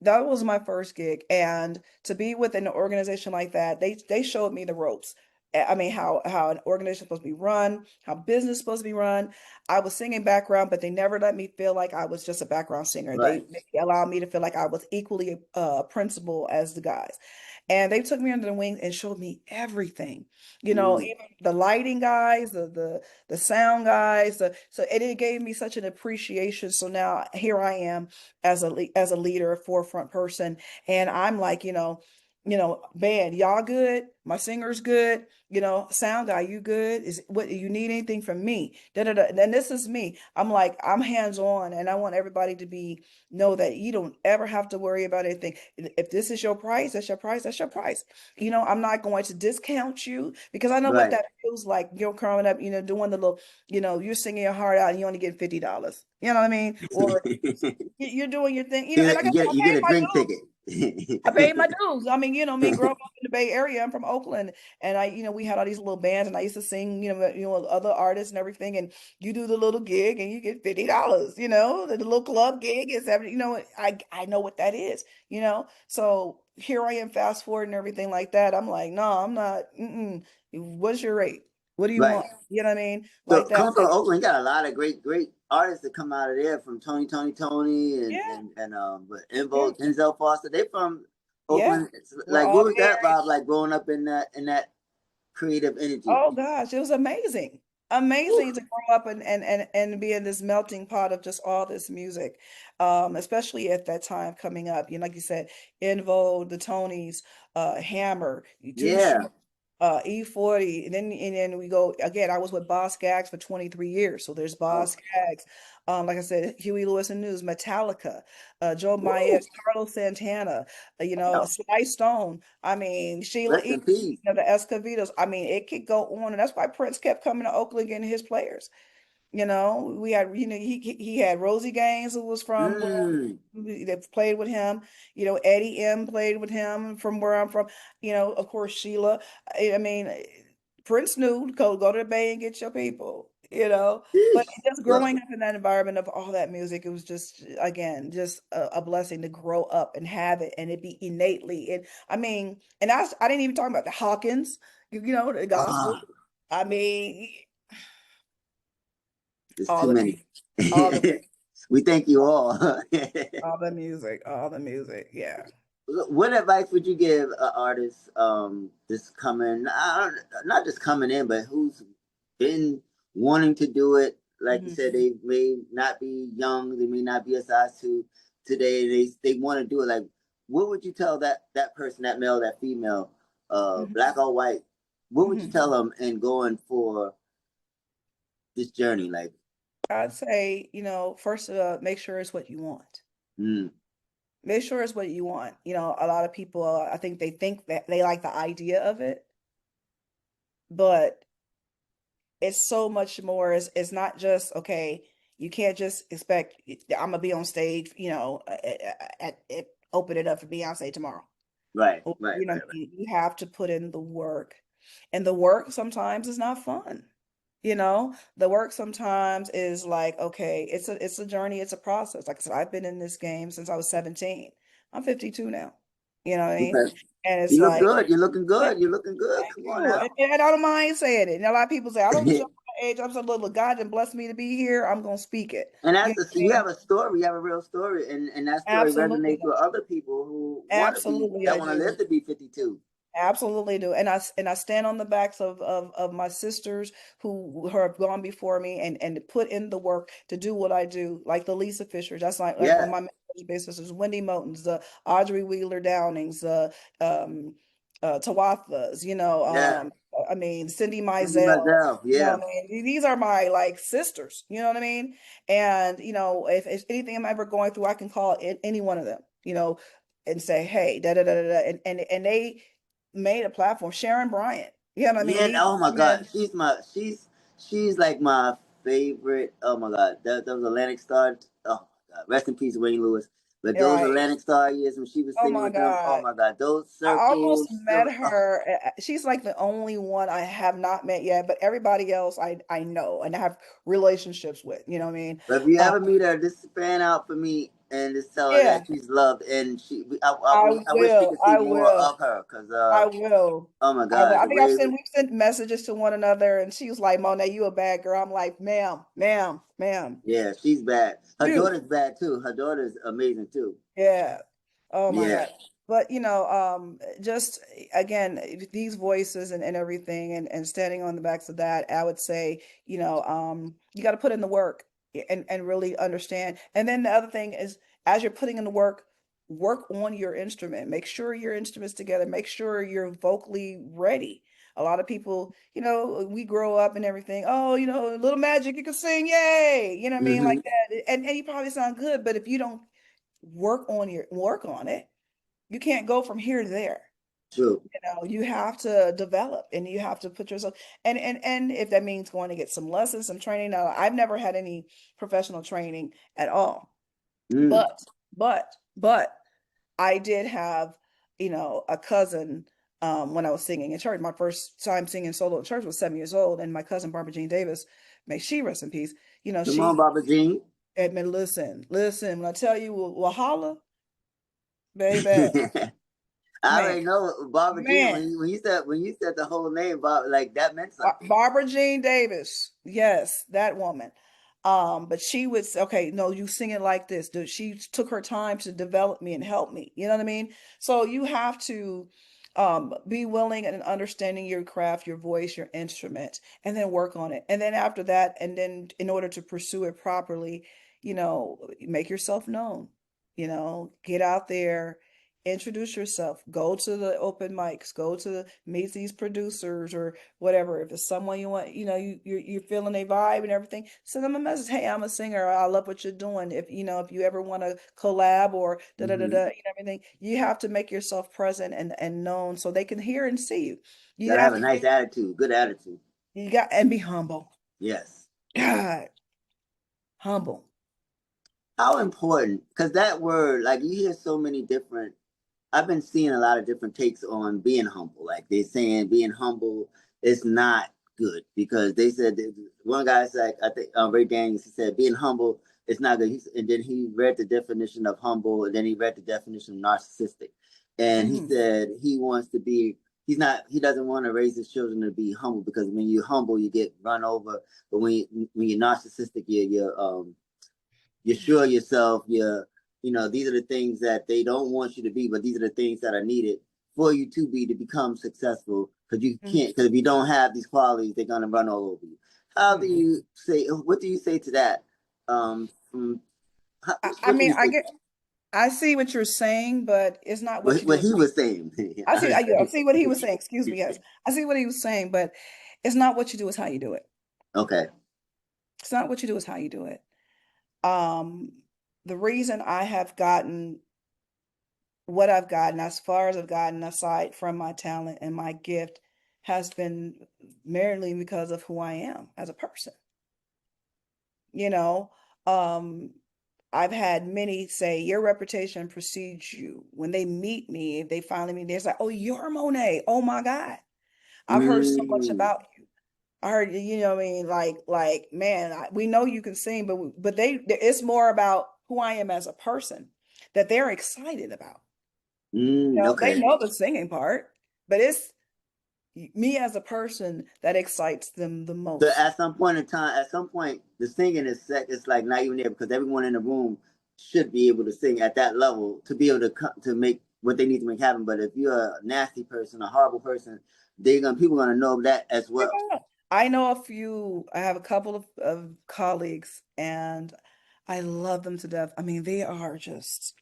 That was my first gig, and to be within an organization like that, they showed me the ropes. I mean, how an organization is supposed to be run, how business is supposed to be run. I was singing background, but they never let me feel like I was just a background singer. Right. They allowed me to feel like I was equally a principal as the guys. And they took me under the wing and showed me everything. Mm, Even the lighting guys, the sound guys. So it gave me such an appreciation. So now here I am as a leader, a forefront person, and I'm like, band, y'all good? My singer's good. Sound guy, you good? Is what you need anything from me? Da da da. And this is me. I'm like, I'm hands on, and I want everybody to know that you don't ever have to worry about anything. If this is your price, that's your price. That's your price. I'm not going to discount you because I know what right. that feels like. Growing up, doing the little, you're singing your heart out and you only get $50. You know what I mean? Or you're doing your thing, and like I said, I You get paid a my drink dues. ticket. I paid my dues. I mean, me growing up in the Bay Area, I'm from Oakland, and we had all these little bands, and I used to sing, with other artists and everything. And you do the little gig, and you get $50. The little club gig is 70. I know what that is. So here I am, fast forward and everything like that. I'm like, no, I'm not. What's your rate? What do you Right. want? You know what I mean? So Like that. coming from Oakland, you got a lot of great artists that come out of there from Tony Yeah, but yeah, Denzel Foster. They from yeah. Oakland. It's We're like all what was Bay that Area. vibe like growing up in that creative energy? Oh gosh, it was amazing. Whew. Amazing to grow up and be in this melting pot of just all this music. Especially at that time coming up. Like you said, In Vogue, the Tonys, Hammer, Too Yeah. Short, E40, and then we go again. I was with Boss Skaggs for 23 years. So there's Oh. Boss Skaggs. Like I said, Huey Lewis and News, Metallica, Joe Woo. Myers, Carlos Santana, Damn. Sly Stone. I mean, Sheila Rest E. in peace. The Escovedos. I mean, it could go on, and that's why Prince kept coming to Oakland getting his players. We had, he had Rosie Gaines, who was from where Mm. that played with him. Eddie M played with him from where I'm from. Of course, Sheila. I mean, Prince knew go to the Bay and get your people. But Sheesh. just Well, growing up in that environment of all that music, it was just again just a blessing to grow up and have it and it be innately. And I mean, and I didn't even talk about the Hawkins, the gospel. ah, I mean, it's all too the many. music, all the music, We thank you all. all the music. Yeah. What advice would you give an artist just coming, not just coming in, but who's been wanting to do it? Like you said, Mhm. they may not be young, they may not be a size two today. They want to do it. Like, what would you tell that person, that male, that female, Mhm. black or white? What would you Mhm. tell them in going for this journey? Like, I'd say, first, make sure it's what you want. mm, Make sure it's what you want. A lot of people, I think that they like the idea of it, but it's so much more. It's not just, okay, You can't just expect I'm gonna be on stage, open it up for Beyonce tomorrow. Right, Or, right, right, you have to put in the work. And the work sometimes is not fun. The work sometimes is like, okay, it's a journey, it's a process. Like I said, I've been in this game since I was 17. I'm 52 now. You know what I right. mean? Okay. And it's You look like, good. You're looking thank good. You're looking good. Come on you. now. And I don't mind saying it. And a lot of people say, I don't show my age. I'm so little. God didn't bless me to be here. I'm gonna speak it. And You that's know the, what I you mean? have a story. You have a real story, and that story Absolutely. resonates with other people who want to be Absolutely that I want to do. live to be 52. Absolutely do. And I stand on the backs of my sisters who have gone before me and put in the work to do what I do, like the Lisa Fishers. That's like Yeah, my big sisters, Wendy Motons, the Audrey Wheeler Downings, the Tawathas, yeah. I mean Cindy Cindy Mizell. Mazel. Yeah. I mean? These are my like sisters, you know what I mean? And if anything I'm ever going through, I can call any one of them, and say, hey, da da da da, da. And they made a platform. Sharon Bryant. You know what I mean? Yeah. These Oh my God. women, She's like my favorite. Oh my God. That was Atlantic Star. Oh my God. Rest in peace, Huey Lewis. But those right? Atlantic Star years when she was Oh singing my with them. Oh God. my God. Those I almost circles. met her. She's like the only one I have not met yet, but everybody else I know and have relationships with. You know what I mean? But if you Uh, ever meet her, just fan out for me and just tell her yeah, that she's loved. And I I wish we will. could see I more will. of her because I will. oh my I will. God, I the think way we've sent messages to one another, and she was like, "Monet, you a bad girl." I'm like, "Ma'am, ma'am, ma'am, yeah, she's bad. Her you." daughter's bad too. Her daughter's amazing too. Yeah. Oh my Yeah. God. But just again, these voices and everything and standing on the backs of that, I would say, you got to put in the work and really understand. And then the other thing is, as you're putting in the work on your instrument. Make sure your instrument's together. Make sure you're vocally ready. A lot of people, we grow up and everything. Oh, little magic, you can sing, yay! You know what I mean? Like Hmm. that. And you probably sound good, but if you don't work on it, you can't go from here to there. True. You have to develop and you have to put yourself, and if that means going to get some lessons, some training. Now, I've never had any professional training at all, Mm. but I did have, a cousin, when I was singing in church. My first time singing solo in church was 7 years old, and my cousin Barbara Jean Davis, may she rest in peace. Come on, She Baba Jean. admitted, listen, when I tell you, Wahala, baby, I man, already know Barbara Jean man. when you said the whole name, Bob, like that meant something. Barbara Jean Davis. Yes, that woman. But she would say, okay, no, you sing it like this. Dude, she took her time to develop me and help me. You know what I mean? So you have to be willing and understanding your craft, your voice, your instrument, and then work on it. And then after that, and then in order to pursue it properly, make yourself known, get out there, introduce yourself, go to the open mics, go to meet these producers or whatever. If it's someone you want, you're feeling a vibe and everything, send them a message. Hey, I'm a singer. I love what you're doing. If you ever want to collab or da da da Hmm. da, everything, you have to make yourself present and known so they can hear and see you. You Gotta have have a to nice attitude, good attitude. you got and be humble. Yes. God, humble. How important? Because that word, like you hear so many different. I've been seeing a lot of different takes on being humble. Like they're saying being humble is not good because they said one guy said, I think Ray Daniels, he said being humble is not good. And then he read the definition of humble, and then he read the definition of narcissistic, and he Hmm. said he wants to be. He doesn't want to raise his children to be humble because when you're humble, you get run over. But when you're narcissistic, you're sure of yourself. These are the things that they don't want you to be, but these are the things that are needed for you to be to become successful. Because you Hmm. can't, because if you don't have these qualities, they're gonna run all over you. How do Hmm. you say? What do you say to that? From I what do mean, you say? I see what you're saying, but it's not what you do. What he was saying. I see what he was saying. Excuse me. Yes, I see what he was saying, but it's not what you do, it's how you do it. Okay. It's not what you do, it's how you do it. Um, the reason I have gotten what I've gotten, as far as I've gotten, aside from my talent and my gift, has been merely because of who I am as a person. You know, Um, I've had many say your reputation precedes you. When they meet me, if they finally meet me, they're like, "Oh, you're Monet. Oh my God, I've heard so much Mm, about you. I heard, you know what I mean? Like, man, we know you can sing, but it's more about who I am as a person that they're excited about. You know, they okay. know the singing part, but it's me as a person that excites them the So most. at some point in time, at some point, the singing is set. It's like not even there because everyone in the room should be able to sing at that level to be able to make what they need to make happen. But if you're a nasty person, a horrible person, people gonna know that as well. Yeah. I know a few, I have a couple of colleagues and I love them to death. I mean, they are just,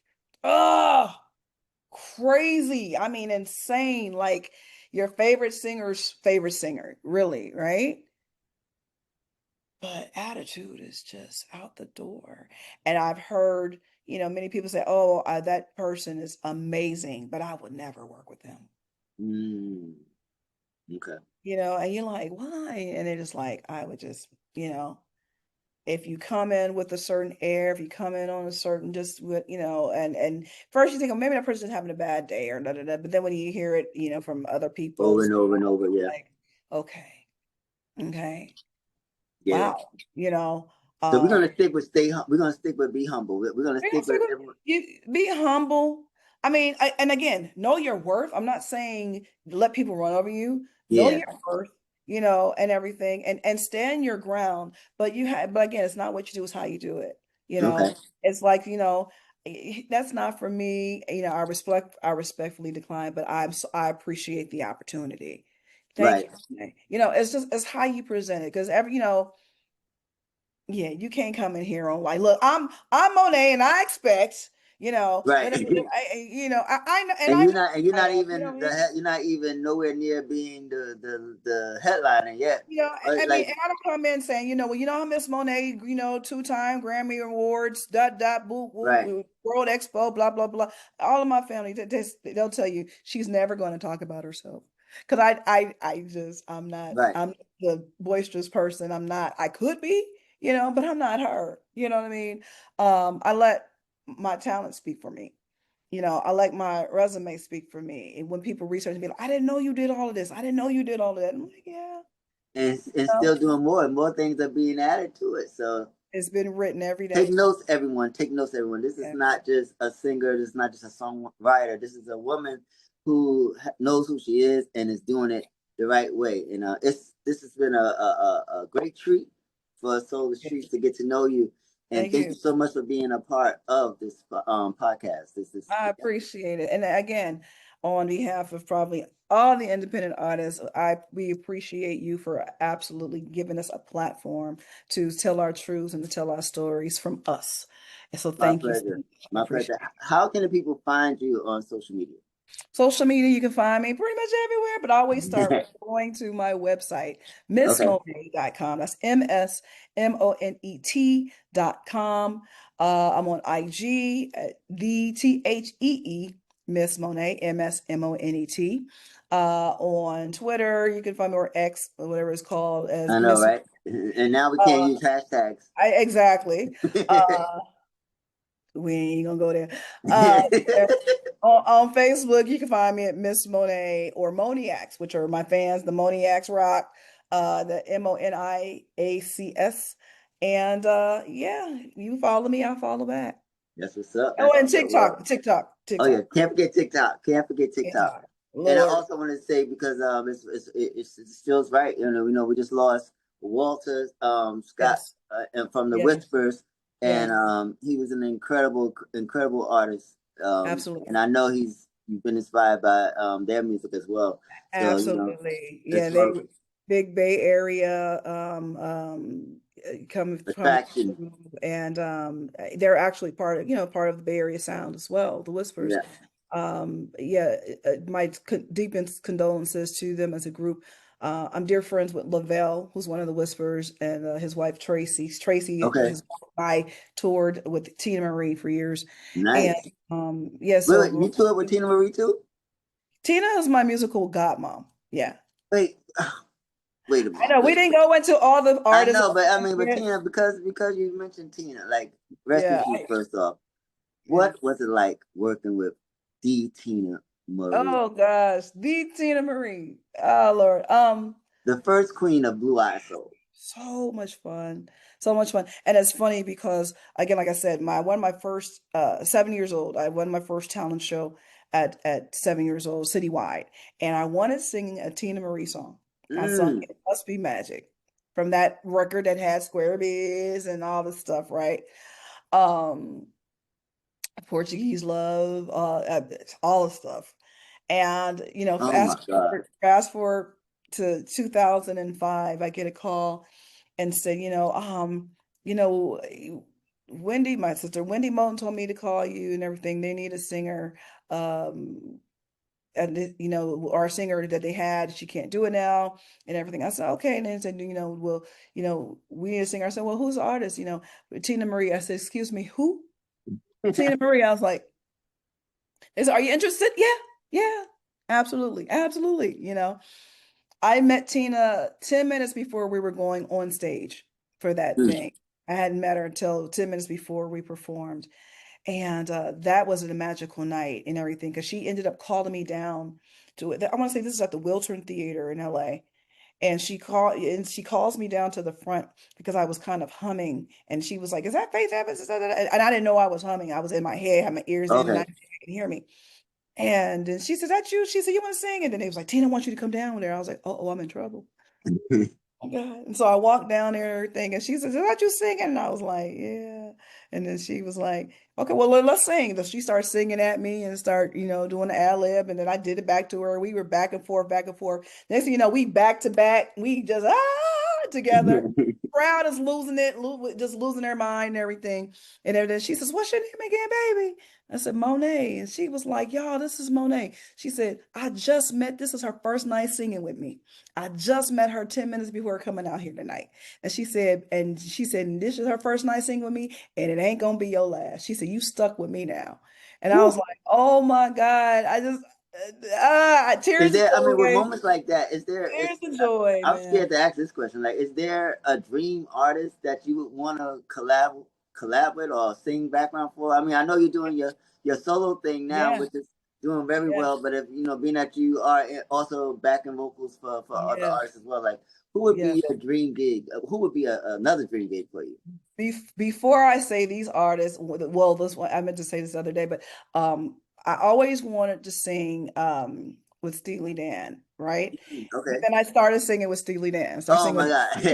oh, crazy. I mean, insane. Like your favorite singer's favorite singer, really, right? But attitude is just out the door. And I've heard, many people say, oh, that person is amazing, but I would never work with them. Mm, okay. And you're like, why? And they're just like, I would just, you know, if you come in with a certain air, if you come in on a certain just with, and first you think, oh, maybe that person's having a bad day or da da da. But then when you hear it, from other Over people's, and over and over. Yeah. like, okay, okay, Yeah. wow, you know, So we're um, gonna stick with stay. We're gonna stick with be humble. We're gonna Be stick with everyone. be humble. I mean, and again, know your worth. I'm not saying let people run over you. Know Yeah. your worth, and everything, and stand your ground. But again, it's not what you do; it's how you do it. You Okay. know, it's like that's not for me. I respectfully decline, but I appreciate the opportunity. Thank Right. you. It's how you present it because yeah, you can't come in here on like, look, I'm Monet, and I expect, Right. that I know, and And I you're know not. And you're I not am, you know even what I mean? the. You're not even nowhere near being the headliner yet. I mean, Like. and I don't come in saying, I'm Miss Monet, two-time Grammy Awards, dot dot boo boo, Right. World Expo, blah blah blah. All of my family, they'll tell you she's never going to talk about herself because Right. I'm the boisterous person. I'm not. I could be, but I'm not her. You know what I mean? I let my talent speak for me. I let my resume speak for me. And when people research me, like, I didn't know you did all of this. I didn't know you did all of that. I'm like, yeah, And know, still doing more and more things are being added to it. So it's been written every take day. notes, everyone. Take notes, everyone. This is Yeah. not just a singer. This is not just a songwriter. This is a woman who knows who she is and is doing it the right way. And this has been a great treat for Soul the Streets to get to know you. And Thank thank you. you so much for being a part of this podcast. This is I appreciate it. And again, on behalf of probably all the independent artists, we appreciate you for absolutely giving us a platform to tell our truths and to tell our stories from us. And so my thank you so pleasure. much. I My appreciate pleasure. it. How can the people find you on social media? Social media, you can find me pretty much everywhere, but I always start with going to my website, Okay. missmonet.com. That's MSMONET.com. I'm on IG at the THEE, Miss Monet, MSMONET. On Twitter, you can find me, or X, or whatever it's called, as I know, Miss. right? And now we can't Uh, use hashtags. exactly. We ain't gonna go there. Yeah, on Facebook, you can find me at Miss Monet or Moniacs, which are my fans, the Moniacs Rock, the Moniacs. And yeah, you follow me, I follow back. That's what's up. Oh, That's and what's up. Well, oh yeah, TikTok, can't forget TikTok. Can't forget TikTok. TikTok. And I Lord, also want to say because it feels right. We just lost Walter Scott yes, and from the yes, Whispers, and yes, he was an incredible artist. And absolutely. I know you've been inspired by their music as well. So Absolutely. Yeah, it's they one big Bay Area coming attraction. through and they're actually part of the Bay Area sound as well, the Whispers. Yeah. Yeah, my deepest condolences to them as a group. I'm dear friends with Lavelle, who's one of the Whispers, and his wife Tracy. Tracy, Okay. his wife, I toured with Teena Marie for years. And Nice. yeah, Wait, you so toured with Teena Marie too? Tina is my musical godmom. Yeah. Wait. Wait a I minute. know we Wait. didn't go into all the I artists. know, but I mean, but Teena, because you mentioned Teena, like rest in Yeah, peace. First off, yeah. what was it like working with the Teena Marie, Oh gosh, the Teena Marie. Oh Lord. the first queen of Blue Eye Soul? So much fun. So much fun. And it's funny because again, like I said, my one of my first 7 years old, I won my first talent show at 7 years old, citywide. And I wanted singing a Teena Marie song. I sung Mm. It Must Be Magic from that record that had Square Biz and all the stuff, right? Um, Portuguese Love, all the stuff. And Oh my God. fast forward to 2005, I get a call and said, you know, Wendy, my sister, Wendy Moulton told me to call you and everything. They need a singer. Um, and our singer that they had, she can't do it now and everything. I said, okay. And then said, well, we need a singer. I said, well, who's the artist? Teena Marie. I said, excuse me, who? Teena Marie. I was like, they said, are you interested? Yeah, yeah, absolutely, absolutely. I met Tina 10 minutes before we were going on stage for that Mm. thing. I hadn't met her until 10 minutes before we performed. And that was a magical night and everything because she ended up calling me down to it. I want to say this is at the Wiltern Theater in LA. And she calls me down to the front because I was kind of humming. And she was like, is that Faith Evans? And I didn't know I was humming. I was in my head, had my ears in, and I Okay. didn't hear me. And then she said, that you? She said, you want to sing? And then it was like, Tina wants you to come down there. I was like, oh, I'm in trouble. Oh God. And so I walked down there and everything, and she said, is that you singing? And I was like, yeah. And then she was like, okay, well, let's sing. So she started singing at me and start, doing the ad lib. And then I did it back to her. We were back and forth, back and forth. Next thing you know, we back to back. We just, together. Crowd is losing it, just losing their mind and everything. And then she says, what's your name again, baby? I said, Monet. And she was like, y'all, this is Monet. She said, this is her first night singing with me. I just met her 10 minutes before coming out here tonight. And she said, this is her first night singing with me, and it ain't gonna be your last. She said, you stuck with me now. And I was Woo. like, oh my God. I just Is tears of there? I mean, with joy. moments like that, is there? Is Tears of joy, I'm man. scared to ask this question. Like, is there a dream artist that you would want to collab with or sing background for? I mean, I know you're doing your solo thing now, Yeah, which is doing very yeah, well. But if being that you are also backing vocals for other yeah, artists as well, like who would yeah. be your dream gig? Who would be another dream gig for you? Before I say these artists, well, this one I meant to say this the other day, but I always wanted to sing with Steely Dan, right? But Okay. then I started singing with Steely Dan. Start Oh singing my with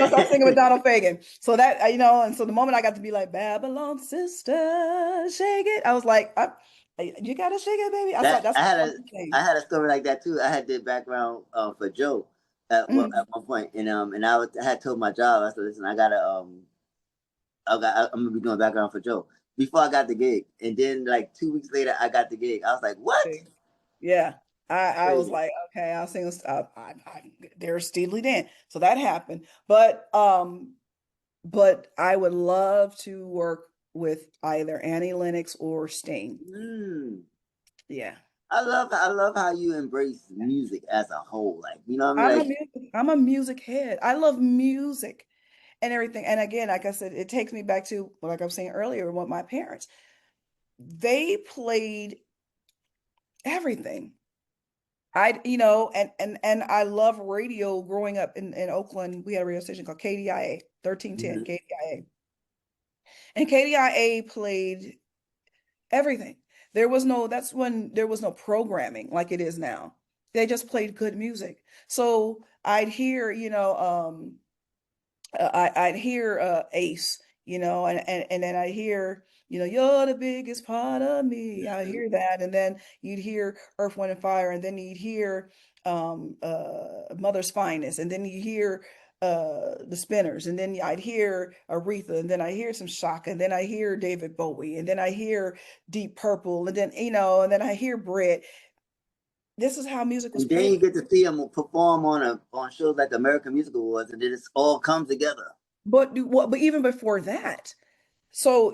start God. singing with Donald Fagen. So that and so the moment I got to be like Babylon sister, shake it, I was like, you gotta shake it, baby. I thought That that's what I wanted to I sing. had a story like that too. I had did background for Joe at Mm, one point, and I had told my job. I said, "Listen, I'm gonna be doing background for Joe." Before I got the gig, and then like 2 weeks later, I got the gig. I was like, "What?" see. Yeah. I was Crazy. like, okay, I'll sing this. There's Steely Dan. So that happened. But I would love to work with either Annie Lennox or Sting. Mm. Yeah. I love how you embrace music as a whole. Like what I mean, I'm a like music, I'm a music head. I love music and everything. And again, like I said, it takes me back to, like I was saying earlier, what my parents, they played everything. And I love radio growing up in Oakland. We had a radio station called KDIA, 1310 mhm. KDIA. And KDIA played everything. That's when there was no programming like it is now. They just played good music. So I'd hear, I'd hear Ace, and then I hear, you're the biggest part of me. I hear that, and then you'd hear Earth, Wind, and Fire, and then you'd hear Mother's Finest, and then you hear the Spinners, and then I'd hear Aretha, and then I hear some Shaka, and then I hear David Bowie, and then I hear Deep Purple, and then and then I hear Brit. This is how music was And then played. you get to see them perform on shows like American Music Awards, and then it all comes together. But even before that. So,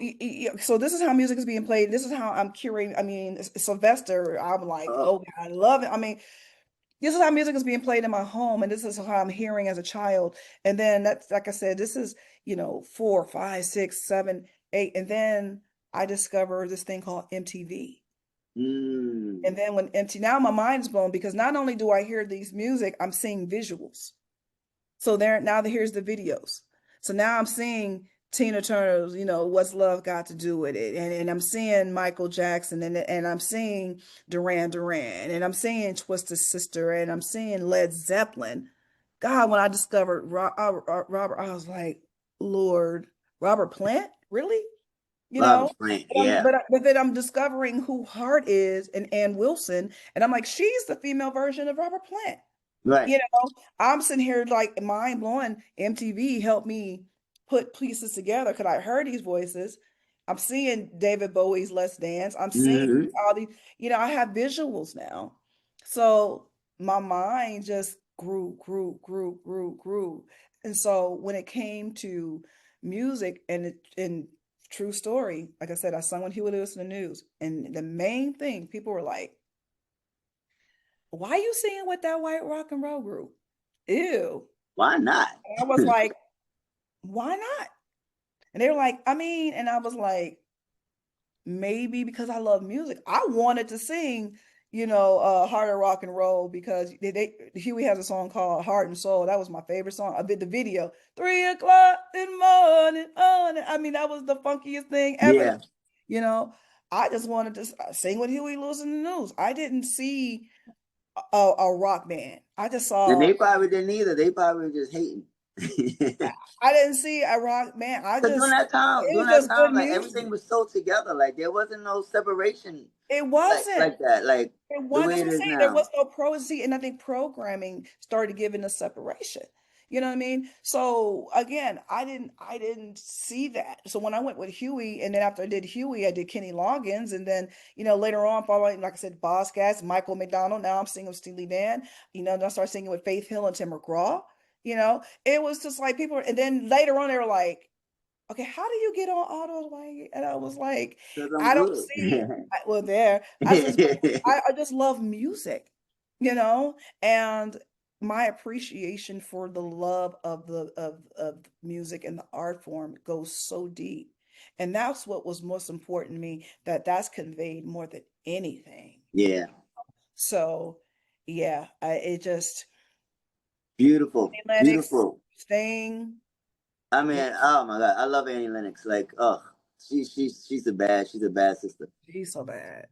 so this is how music is being played. This is how I'm curating. I mean, Sylvester, I'm like, Uh, oh God, I love it. I mean, this is how music is being played in my home, and this is how I'm hearing as a child. And then that's like I said, this is, 4, 5, 6, 7, 8, and then I discovered this thing called MTV. Mm. And then when MTV, now my mind's blown because not only do I hear these music, I'm seeing visuals. So here's the videos. So now I'm seeing Tina Turner's, What's Love Got to Do with It? And I'm seeing Michael Jackson and I'm seeing Duran Duran and I'm seeing Twisted Sister and I'm seeing Led Zeppelin. God, when I discovered Robert, I was like, Lord, Robert Plant? Really? You know, Robert Plant, yeah. but then I'm discovering who Hart is and Ann Wilson, and I'm like, she's the female version of Robert Plant. Right. I'm sitting here like mind blowing. MTV helped me put pieces together because I heard these voices. I'm seeing David Bowie's Let's Dance. I'm seeing Hmm. all these, I have visuals now. So my mind just grew, grew, grew, grew, grew. And so when it came to music and true story, like I said, I sung with Huey Lewis in the News. And the main thing, people were like, why are you singing with that white rock and roll group? Ew. Why not? And I was like, why not? And they were like, I mean, and I was like, maybe because I love music. I wanted to sing, harder rock and roll because Huey has a song called Heart and Soul. That was my favorite song. I did the video, 3 o'clock in the morning. I mean, that was the funkiest thing ever. Yeah. You know, I just wanted to sing with Huey Lewis in the News. I didn't see a rock band. I just And saw. they probably didn't either. They probably were just hating. I didn't see a rock band. Because It during was that just good time, like everything music. was so together. Like there wasn't no separation It like wasn't. like that. Like It the was. way That's it what I'm is saying. There now. was no pro. See, and I think programming started giving us separation. You know what I mean? So again, I didn't see that. So when I went with Huey, and then after I did Huey, I did Kenny Loggins, and then later on, following like I said, Boz Scaggs, Michael McDonald. Now I'm singing with Steely Dan. Then I started singing with Faith Hill and Tim McGraw. It was just like people. And then later on, they were like, okay, how do you get on auto? Like, and I was like, Because I'm I don't good. see. Well, there, I just, I just love music, and my appreciation for the love of of music and the art form goes so deep, and that's what was most important to me. That's conveyed more than anything. Yeah. So, yeah, it just Beautiful. Lennox, Beautiful. Sting, I yeah, mean, oh my God. I love Annie Lennox. Like, oh, she's a bad sister. she's so bad.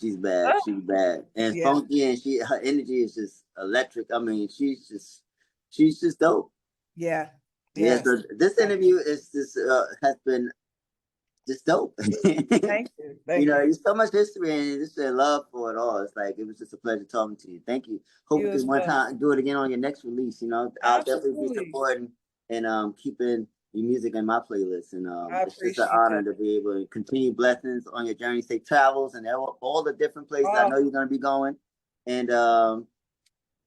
She's bad. Oh, She's bad. And yeah. funky and her energy is just electric. I mean, she's just dope. Yeah. Yeah, Yes. so this interview is just has been just dope. Thank you. Thank you. There's so much history and just a love for it all. It's like it was just a pleasure talking to you. Thank you. Hope we You as can one well. time do it again on your next release. I'll definitely be Absolutely. supporting and keeping your music in my playlist. And I it's just an appreciate honor that. to be able to continue blessings on your journey, safe travels, and all the different places I Oh, know you're going to be going. And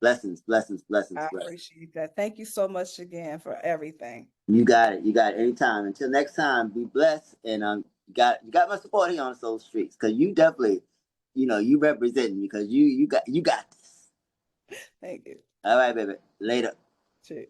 blessings, blessings, blessings, I blessings. appreciate that. Thank you so much again for everything. You got it. You got it. Anytime. Until next time, be blessed. And you got my support here on Soul Streets because you definitely, you representing because you got this. Thank you. All right, baby. Later. Too.